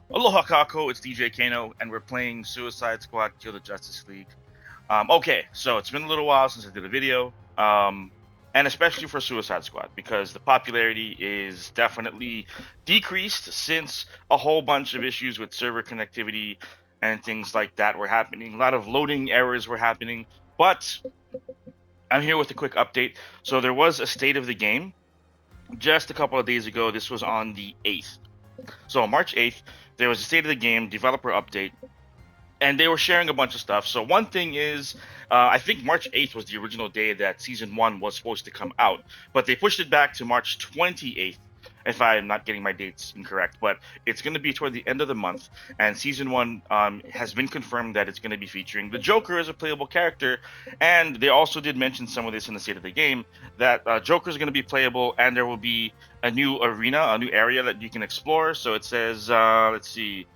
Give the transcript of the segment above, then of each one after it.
Aloha kākou, it's DJ Kano, and we're playing Suicide Squad Kill the Justice League. Okay, so it's been a little while since I did a video, and especially for Suicide Squad, because the popularity is definitely decreased since a whole bunch of issues with server connectivity and things like that were happening. A lot of loading errors were happening, but I'm here with a quick update. So there was a state of the game just a couple of days ago. This was on the 8th. So on March 8th, there was a state of the game developer update, and they were sharing a bunch of stuff. So one thing is, I think March 8th was the original day that Season 1 was supposed to come out, but they pushed it back to March 28th, if I'm not getting my dates incorrect. But it's going to be toward the end of the month, and Season 1 has been confirmed that it's going to be featuring the Joker as a playable character, and they also did mention some of this in the state of the game, that Joker is going to be playable, and there will be a new arena, a new area that you can explore. So it says, let's see,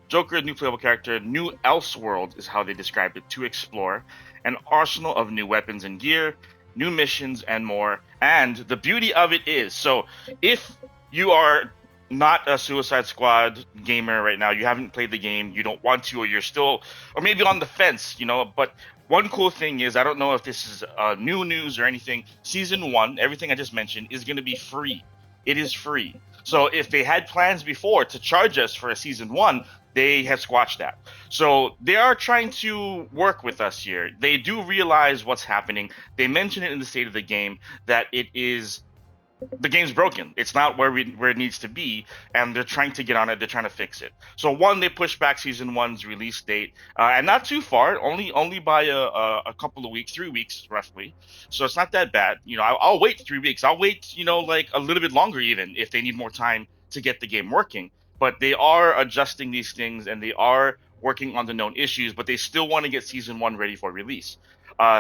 Joker, new playable character, new Elseworld is how they described it, to explore, an arsenal of new weapons and gear, new missions, and more. And the beauty of it is, so if you are not a Suicide Squad gamer right now, you haven't played the game, you don't want to, or you're still, or maybe on the fence, but one cool thing is, I don't know if this is new news or anything, Season 1, everything I just mentioned, is going to be free. It is free. So if they had plans before to charge us for a Season 1, they have squashed that. So they are trying to work with us here. They do realize what's happening. They mention it in the state of the game that the game's broken. It's not where it needs to be, and they're trying to get on it. They're trying to fix it. So one, they pushed back Season 1's release date, and not too far, only by a couple of weeks, 3 weeks roughly. So it's not that bad. I'll wait 3 weeks. I'll wait, like a little bit longer even if they need more time to get the game working. But they are adjusting these things, and they are working on the known issues, but they still want to get Season 1 ready for release.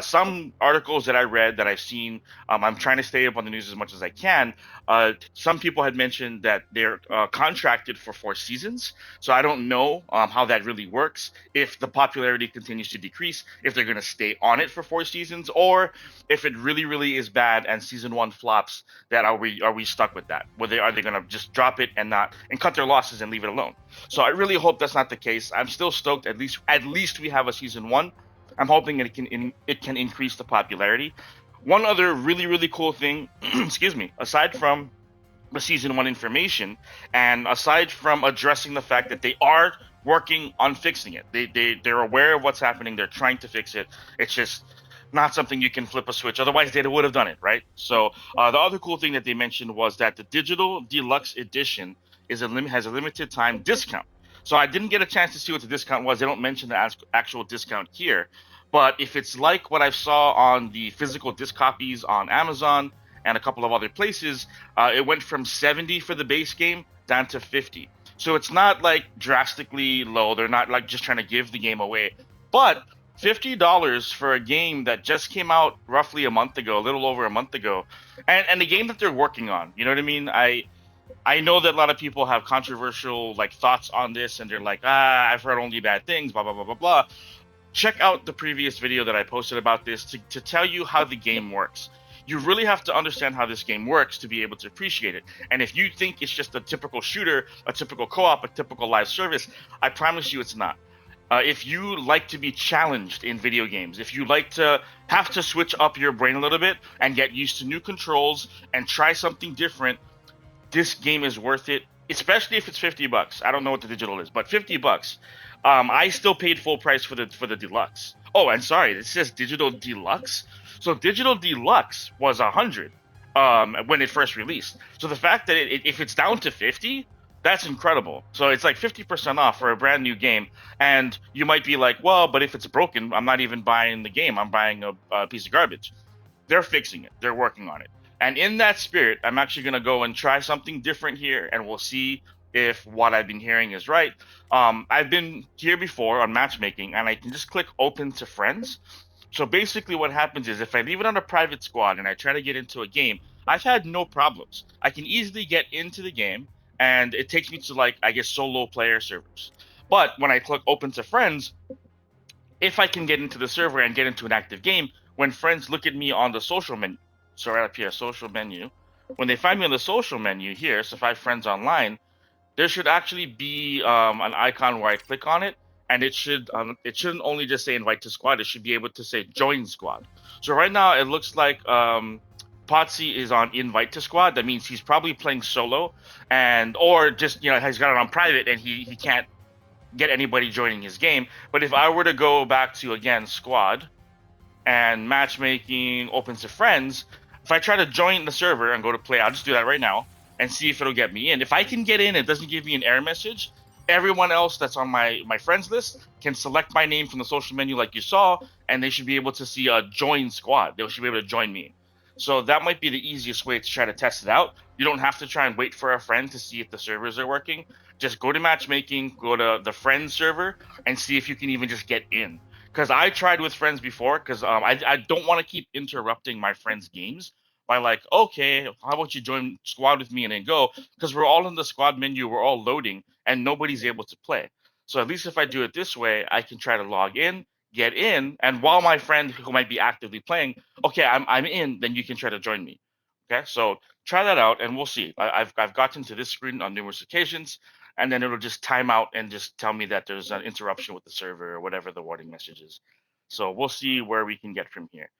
Some articles that I read, that I've seen, I'm trying to stay up on the news as much as I can. Some people had mentioned that they're contracted for 4 seasons. So I don't know how that really works. If the popularity continues to decrease, if they're going to stay on it for 4 seasons, or if it really, really is bad and Season 1 flops, that are we stuck with that? Are they going to just drop it and cut their losses and leave it alone? So I really hope that's not the case. I'm still stoked. At least we have a Season 1. I'm hoping it can increase the popularity. One other really, really cool thing, excuse me, aside from the Season 1 information, and aside from addressing the fact that they are working on fixing it, they're aware of what's happening, they're trying to fix it. It's just not something you can flip a switch. Otherwise, they would have done it, right? So the other cool thing that they mentioned was that the digital deluxe edition has a limited time discount. So I didn't get a chance to see what the discount was. They don't mention the actual discount here. But if it's like what I saw on the physical disc copies on Amazon and a couple of other places, it went from 70 for the base game down to 50. So it's not like drastically low. They're not like just trying to give the game away. But $50 for a game that just came out roughly a month ago, a little over a month ago, and the game that they're working on, you know what I mean? I know that a lot of people have controversial thoughts on this, and they're like, I've heard only bad things, blah blah blah blah blah. Check out the previous video that I posted about this to tell you how the game works. You really have to understand how this game works to be able to appreciate it. And if you think it's just a typical shooter, a typical co-op, a typical live service, I promise you it's not. If you like to be challenged in video games, if you like to have to switch up your brain a little bit and get used to new controls and try something different, this game is worth it, especially if it's $50. I don't know what the digital is, but $50. I still paid full price for the deluxe. Oh, and sorry, it says digital deluxe. So digital deluxe was 100 when it first released. So the fact that if it's down to 50, that's incredible. So it's like 50% off for a brand new game. And you might be like, well, but if it's broken, I'm not even buying the game. I'm buying a piece of garbage. They're fixing it. They're working on it. And in that spirit, I'm actually going to go and try something different here, and we'll see if what I've been hearing is right. I've been here before on matchmaking, and I can just click open to friends. So basically what happens is if I leave it on a private squad and I try to get into a game, I've had no problems. I can easily get into the game, and it takes me to, I guess, solo player servers. But when I click open to friends, if I can get into the server and get into an active game, when friends look at me on the social menu, so right up here, social menu, when they find me on the social menu here, so if I have friends online, there should actually be an icon where I click on it, and it shouldn't only just say invite to squad. It should be able to say join squad. So right now it looks like Potsy is on invite to squad. That means he's probably playing solo, and or just he's got it on private and he can't get anybody joining his game. But if I were to go back to again squad and matchmaking opens to friends, if I try to join the server and go to play, I'll just do that right now and see if it'll get me in. If I can get in, it doesn't give me an error message. Everyone else that's on my friends list can select my name from the social menu like you saw, and they should be able to see a join squad. They should be able to join me. So that might be the easiest way to try to test it out. You don't have to try and wait for a friend to see if the servers are working. Just go to matchmaking, go to the friends server, and see if you can even just get in. Because I tried with friends before, because I don't want to keep interrupting my friends' games by like, okay, how about you join squad with me and then go? Because we're all in the squad menu, we're all loading, and nobody's able to play. So at least if I do it this way, I can try to log in, get in, and while my friend who might be actively playing, okay, I'm in, then you can try to join me. Okay, so try that out, and we'll see. I've gotten to this screen on numerous occasions, and then it'll just time out and just tell me that there's an interruption with the server or whatever the warning message is. So we'll see where we can get from here.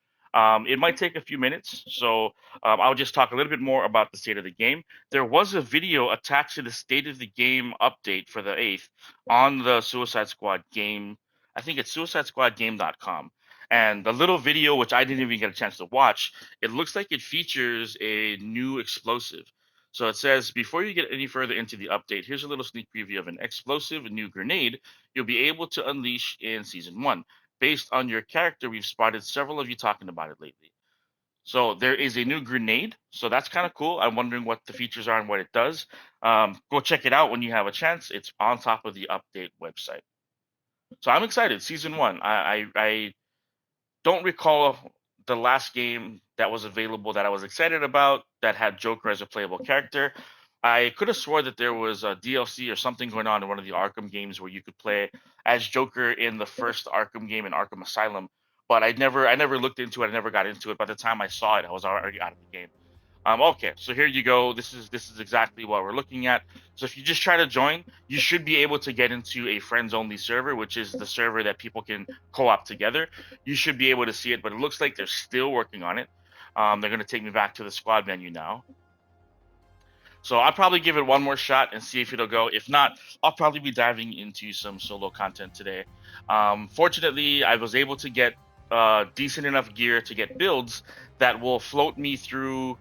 It might take a few minutes, so I'll just talk a little bit more about the state of the game. There was a video attached to the state of the game update for the 8th on the Suicide Squad game. I think it's suicidesquadgame.com. And the little video, which I didn't even get a chance to watch, it looks like it features a new explosive. So it says, before you get any further into the update, here's a little sneak preview of an explosive, a new grenade you'll be able to unleash in Season 1. Based on your character, we've spotted several of you talking about it lately. So there is a new grenade. So that's kind of cool. I'm wondering what the features are and what it does. Go check it out when you have a chance. It's on top of the update website. So I'm excited. Season 1. I don't recall the last game that was available that I was excited about that had Joker as a playable character. I could have swore that there was a DLC or something going on in one of the Arkham games where you could play as Joker in the first Arkham game in Arkham Asylum, but I never looked into it. I never got into it. By the time I saw it, I was already out of the game. Okay, so here you go. This is exactly what we're looking at. So if you just try to join, you should be able to get into a friends only server, which is the server that people can co-op together. You should be able to see it, but it looks like they're still working on it. They're going to take me back to the squad menu now. So I'll probably give it one more shot and see if it'll go. If not, I'll probably be diving into some solo content today. Fortunately, I was able to get decent enough gear to get builds that will float me through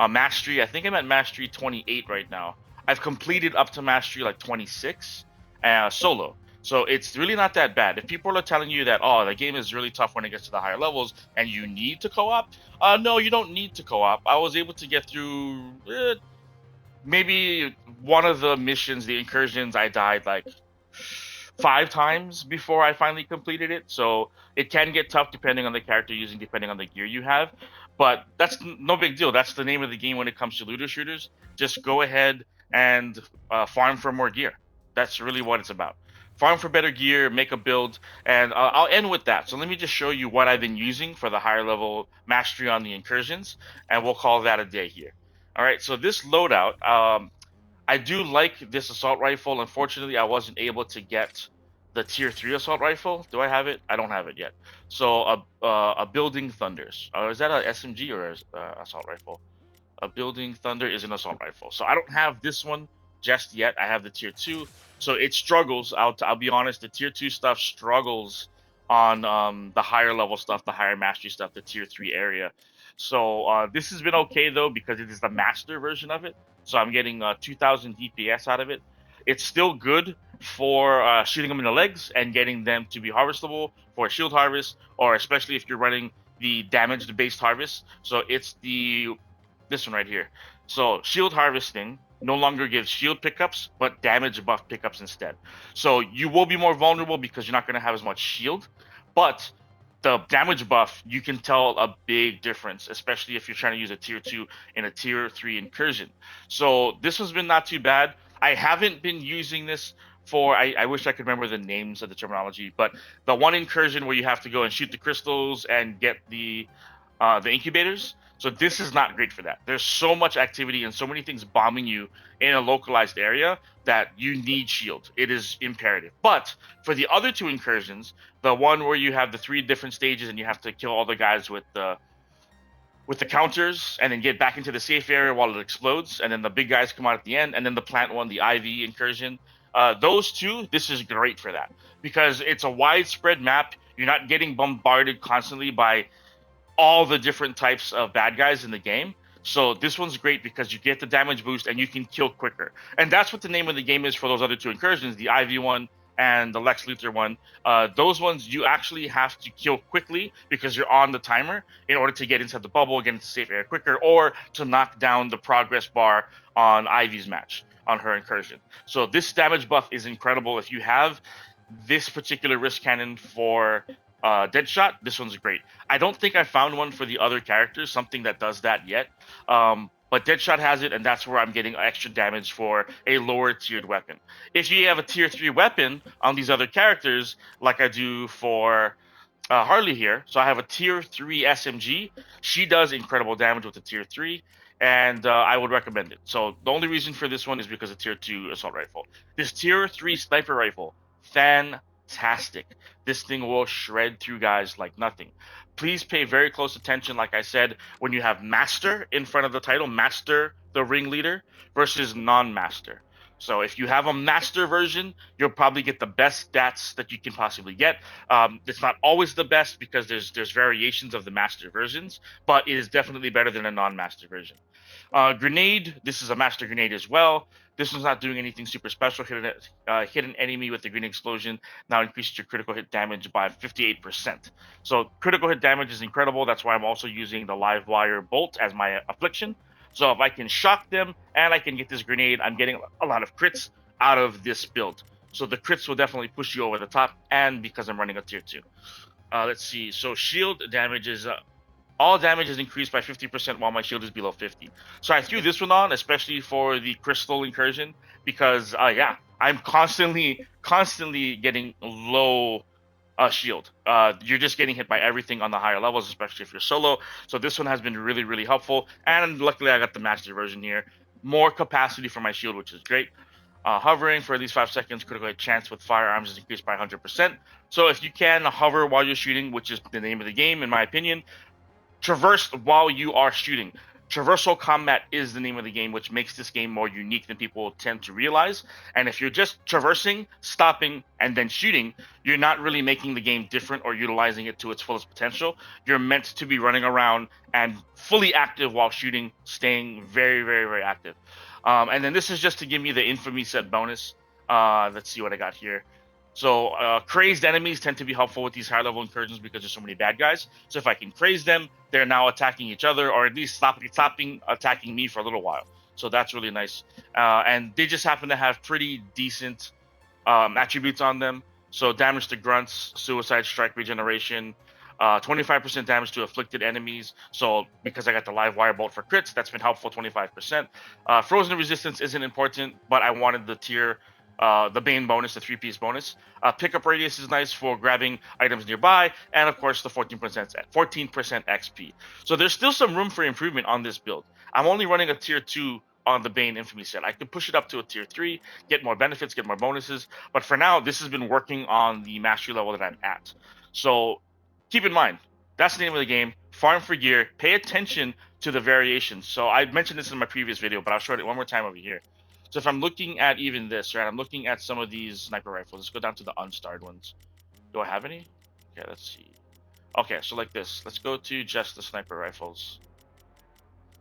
mastery. I think I'm at mastery 28 right now. I've completed up to mastery like 26 solo. So it's really not that bad. If people are telling you that, oh, the game is really tough when it gets to the higher levels and you need to co-op, no, you don't need to co-op. I was able to get through maybe one of the missions, the incursions, I died like 5 times before I finally completed it. So it can get tough depending on the character you're using, depending on the gear you have. But that's no big deal. That's the name of the game when it comes to looter shooters. Just go ahead and farm for more gear. That's really what it's about. Farm for better gear, make a build, and I'll end with that. So let me just show you what I've been using for the higher level mastery on the incursions, and we'll call that a day here. All right, so this loadout, I do like this assault rifle. Unfortunately, I wasn't able to get the tier 3 assault rifle. Do I have it? I don't have it yet. So a building thunders. Is that a SMG or a assault rifle? A building thunder is an assault rifle. So I don't have this one just yet. I have the tier 2. So it struggles. I'll be honest. The tier 2 stuff struggles on the higher level stuff, the higher mastery stuff, the tier 3 area. So this has been okay though because it is the master version of it. So I'm getting 2,000 DPS out of it. It's still good for shooting them in the legs and getting them to be harvestable for shield harvest, or especially if you're running the damaged based harvest. So it's this one right here. So shield harvesting no longer gives shield pickups, but damage buff pickups instead. So you will be more vulnerable because you're not going to have as much shield, but the damage buff, you can tell a big difference, especially if you're trying to use a tier 2 in a tier 3 incursion. So this has been not too bad. I haven't been using this for, I wish I could remember the names of the terminology, but the one incursion where you have to go and shoot the crystals and get the the incubators. So this is not great for that. There's so much activity and so many things bombing you in a localized area that you need shield. It is imperative. But for the other two incursions, the one where you have the 3 different stages and you have to kill all the guys with the counters and then get back into the safe area while it explodes, and then the big guys come out at the end, and then the plant one, the IV incursion. Those two, this is great for that because it's a widespread map. You're not getting bombarded constantly by all the different types of bad guys in the game. So this one's great because you get the damage boost and you can kill quicker. And that's what the name of the game is for those other two incursions, the IV one and the Lex Luthor one. Those ones you actually have to kill quickly because you're on the timer in order to get inside the bubble, get into safe area quicker, or to knock down the progress bar on Ivy's match, on her incursion. So this damage buff is incredible. If you have this particular wrist cannon for Deadshot, this one's great. I don't think I found one for the other characters, something that does that yet. But Deadshot has it, and that's where I'm getting extra damage for a lower tiered weapon. If you have a tier 3 weapon on these other characters, like I do for Harley here, so I have a tier 3 SMG. She does incredible damage with the tier 3, and I would recommend it. So the only reason for this one is because of tier 2 assault rifle. This tier 3 sniper rifle, fantastic. This thing will shred through guys like nothing. Please pay very close attention, like I said, when you have Master in front of the title, Master the ringleader versus non-Master. So if you have a Master version, you'll probably get the best stats that you can possibly get. It's not always the best because there's variations of the Master versions, but it is definitely better than a non-Master version. Grenade, this is a Master Grenade as well. This one's not doing anything super special. Hit an enemy with the green explosion now increases your critical hit damage by 58%. So critical hit damage is incredible. That's why I'm also using the live wire bolt as my affliction. So if I can shock them and I can get this grenade, I'm getting a lot of crits out of this build. So the crits will definitely push you over the top, and because I'm running a tier 2. Let's see. So shield damage is all damage is increased by 50% while my shield is below 50. So I threw this one on, especially for the crystal incursion, because yeah, I'm constantly getting low shield. You're just getting hit by everything on the higher levels, especially if you're solo. So this one has been really helpful, and luckily I got the master version here. More capacity for my shield, which is great. Hovering for at least 5 seconds, critical hit chance with firearms is increased by 100%. So if you can hover while you're shooting, which is the name of the game in my opinion, traverse while you are shooting. Traversal combat is the name of the game, which makes this game more unique than people tend to realize. And if you're just traversing, stopping, and then shooting, you're not really making the game different or utilizing it to its fullest potential. You're meant to be running around and fully active while shooting, staying very active. And then this is just to give me the infamy set bonus. Let's see what I got here. So crazed enemies tend to be helpful with these high level incursions because there's so many bad guys. So if I can craze them, they're now attacking each other, or at least stopping attacking me for a little while. So that's really nice. And they just happen to have pretty decent attributes on them. So damage to grunts, suicide strike regeneration, 25% damage to afflicted enemies. So because I got the live wire bolt for crits, that's been helpful, 25%. Frozen resistance isn't important, but I wanted the tier the Bane bonus, the 3-piece bonus. Pickup radius is nice for grabbing items nearby, and of course the 14% XP. So there's still some room for improvement on this build. I'm only running a tier 2 on the Bane Infamy set. I could push it up to a tier 3, get more benefits, get more bonuses, but for now this has been working on the mastery level that I'm at. So keep in mind, that's the name of the game. Farm for gear, pay attention to the variations. So I mentioned this in my previous video, but I'll show it one more time over here. So if I'm looking at even this, right, I'm looking at some of these sniper rifles. Let's go down to the unstarred ones. Do I have any? Okay, let's see. Okay, so like this. Let's go to just the sniper rifles.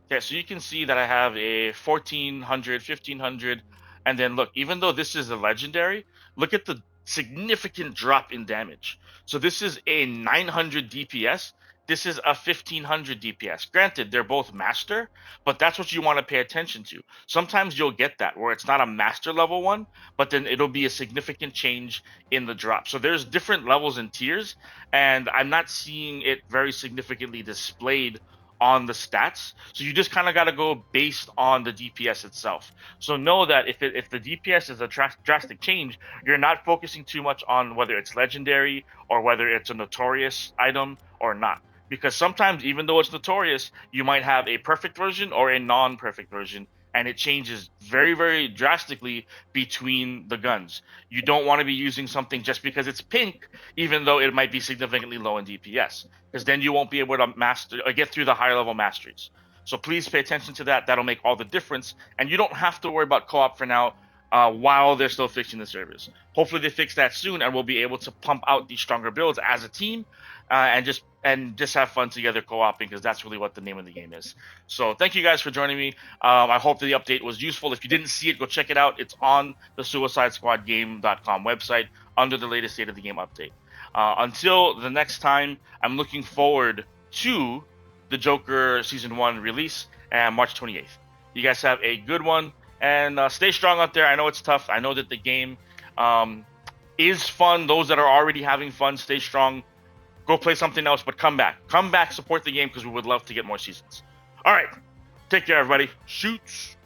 Okay, so you can see that I have a 1400, 1500, and then look, even though this is a legendary, look at the significant drop in damage. So this is a 900 DPS. This is a 1500 DPS. Granted, they're both master, but that's what you want to pay attention to. Sometimes you'll get that where it's not a master level one, but then it'll be a significant change in the drop. So there's different levels and tiers, and I'm not seeing it very significantly displayed on the stats. So you just kind of got to go based on the DPS itself. So know that if the DPS is a drastic change, you're not focusing too much on whether it's legendary or whether it's a notorious item or not. because sometimes, even though it's notorious, you might have a perfect version or a non-perfect version, and it changes very, very drastically between the guns. You don't want to be using something just because it's pink, even though it might be significantly low in DPS, because then you won't be able to master or get through the higher level masteries. So please pay attention to that. That'll make all the difference, and you don't have to worry about co-op for now. While they're still fixing the servers, hopefully they fix that soon, and we'll be able to pump out these stronger builds as a team, and just have fun together co-oping, because that's really what the name of the game is. So thank you guys for joining me. I hope the update was useful. If you didn't see it, go check it out. It's on the SuicideSquadGame.com website under the latest State of the Game update. Until the next time, I'm looking forward to the Joker Season 1 release and March 28th. You guys have a good one, and stay strong out there. I know it's tough. I know that the game is fun. Those that are already having fun, stay strong. Go play something else, but come back. Come back, support the game, because we would love to get more seasons. All right. Take care, everybody. Shoots.